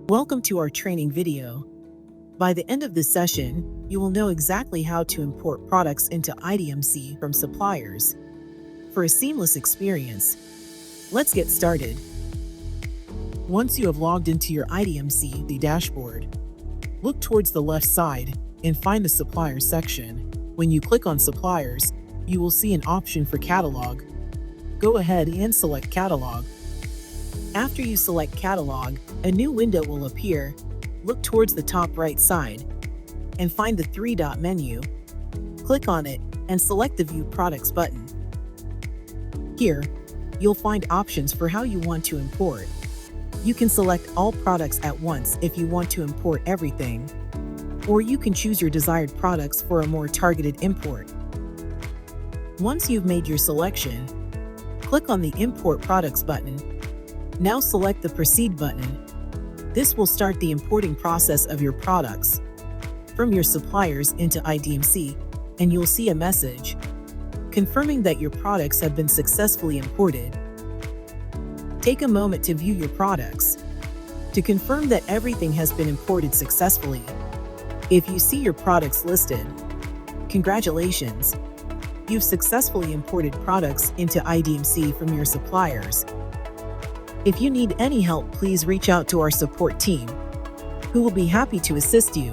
Welcome to our training video. By the end of this session, you will know exactly how to import products into IDMC from suppliers. For a seamless experience, let's get started. Once you have logged into your IDMC dashboard, look towards the left side and find the Suppliers section. When you click on Suppliers, you will see an option for Catalog. Go ahead and select Catalog. After you select Catalog, a new window will appear. Look towards the top right side and find the three-dot menu. Click on it and select the View Products button. Here, you'll find options for how you want to import. You can select all products at once if you want to import everything, or you can choose your desired products for a more targeted import. Once you've made your selection, click on the Import Products button. Now select the Proceed button. This will start the importing process of your products from your suppliers into IDMC, and you'll see a message confirming that your products have been successfully imported. Take a moment to view your products to confirm that everything has been imported successfully. If you see your products listed, congratulations! You've successfully imported products into IDMC from your suppliers. If you need any help, please reach out to our support team, who will be happy to assist you.